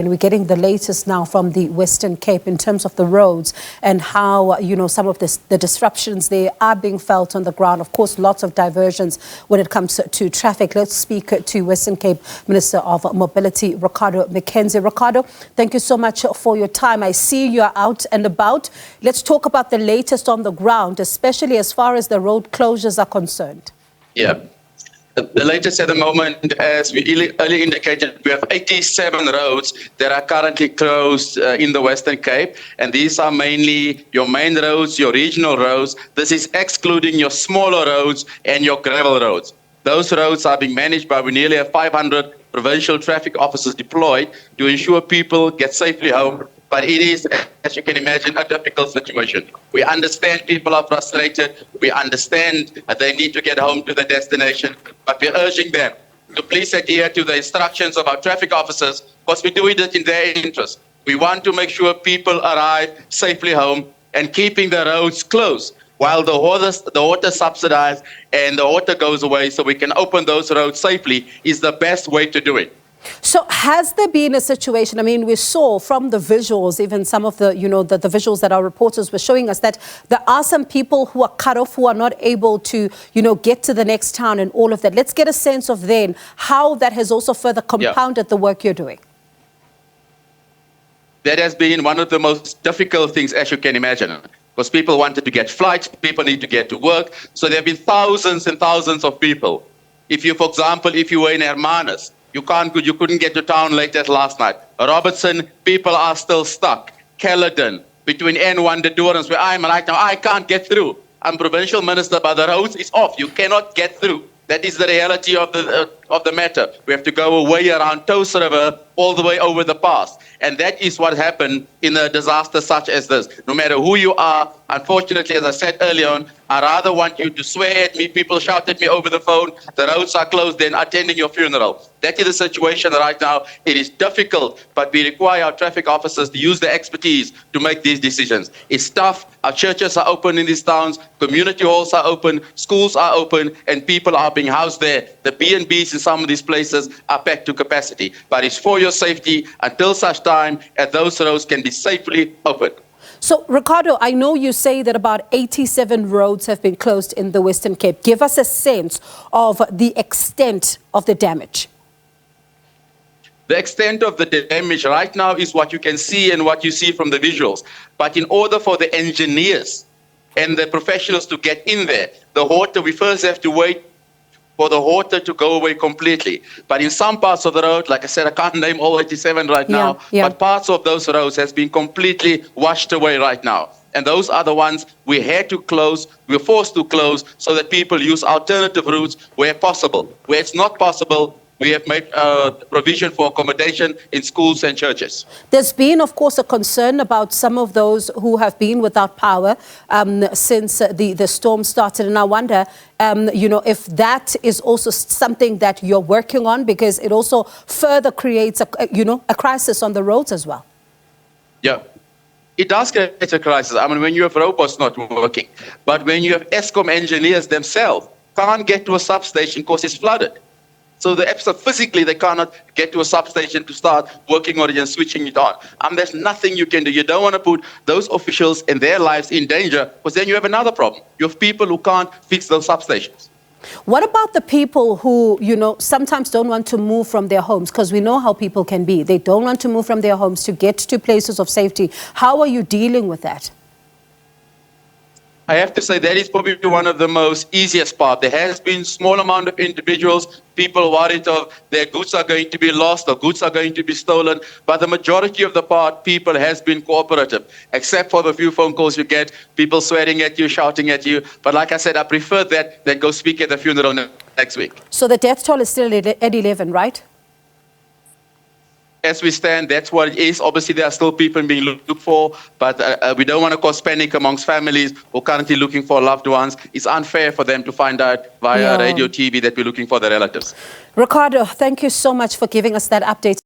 And we're getting the latest now from the Western Cape in terms of the roads and how, some of the disruptions there are being felt on the ground. Of course, lots of diversions when it comes to traffic. Let's speak to Western Cape Minister of Mobility, Ricardo Mackenzie. Ricardo, thank you so much for your time. I see you're out and about. Let's talk about the latest on the ground, especially as far as the road closures are concerned. Yeah. The latest at the moment, as we earlier indicated, we have 87 roads that are currently closed in the Western Cape. And these are mainly your main roads, your regional roads. This is excluding your smaller roads and your gravel roads. Those roads are being managed by we nearly have 500 provincial traffic officers deployed to ensure people get safely home. But it is, as you can imagine, a difficult situation. We understand people are frustrated. We understand that they need to get home to the destination. But we're urging them to please adhere to the instructions of our traffic officers because we're doing it in their interest. We want to make sure people arrive safely home and keeping the roads closed while the water subsidized and the water goes away so we can open those roads safely is the best way to do it. So has there been a situation, I mean, we saw from the visuals, even some of the, the visuals that our reporters were showing us, that there are some people who are cut off, who are not able to, get to the next town and all of that. Let's get a sense of then how that has also further compounded the work you're doing. That has been one of the most difficult things, as you can imagine, because people wanted to get flights, people need to get to work. So there have been thousands and thousands of people. If you, for example, if you were in Hermanus, you couldn't get to town late as last night. Robertson, people are still stuck. Caledon, between N1 to Durance, where I'm right now, I can't get through. I'm provincial minister, but the roads is off. You cannot get through. That is the reality of the matter. We have to go away around Toast River, all the way over the pass. And that is what happened in a disaster such as this. No matter who you are, unfortunately, as I said earlier on, I rather want you to swear at me. People shout at me over the phone. The roads are closed, then attending your funeral. That is the situation right now. It is difficult, but we require our traffic officers to use their expertise to make these decisions. It's tough. Our churches are open in these towns. Community halls are open. Schools are open, and people are being housed there. The B&Bs in some of these places are packed to capacity. But it's for your safety until such time as those roads can be safely opened. So, Ricardo, I know you say that about 87 roads have been closed in the Western Cape. Give us a sense of the extent of the damage. The extent of the damage right now is what you can see and what you see from the visuals. But in order for the engineers and the professionals to get in there, the water, we first have to wait for the water to go away completely. But in some parts of the road, like I said, I can't name all 87 right now, but parts of those roads has been completely washed away right now. And those are the ones we had to close, we're forced to close so that people use alternative routes where possible. Where it's not possible, we have made provision for accommodation in schools and churches. There's been, of course, a concern about some of those who have been without power since the storm started. And I wonder, if that is also something that you're working on, because it also further creates, a crisis on the roads as well. Yeah. It does create a crisis. I mean, when you have robots not working, but when you have ESCOM engineers themselves can't get to a substation because it's flooded. So physically, they cannot get to a substation to start working on it and switching it on. There's nothing you can do. You don't want to put those officials and their lives in danger, because then you have another problem. You have people who can't fix those substations. What about the people who, sometimes don't want to move from their homes? Because we know how people can be. They don't want to move from their homes to get to places of safety. How are you dealing with that? I have to say that is probably one of the most easiest part. There has been small amount of individuals, people worried of their goods are going to be lost or goods are going to be stolen. But the majority of the part, people has been cooperative, except for the few phone calls you get, people swearing at you, shouting at you. But like I said, I prefer that than go speak at the funeral next week. So the death toll is still at 11, right? As we stand, that's what it is. Obviously, there are still people being looked for, but we don't want to cause panic amongst families who are currently looking for loved ones. It's unfair for them to find out via radio, TV that we're looking for their relatives. Ricardo, thank you so much for giving us that update.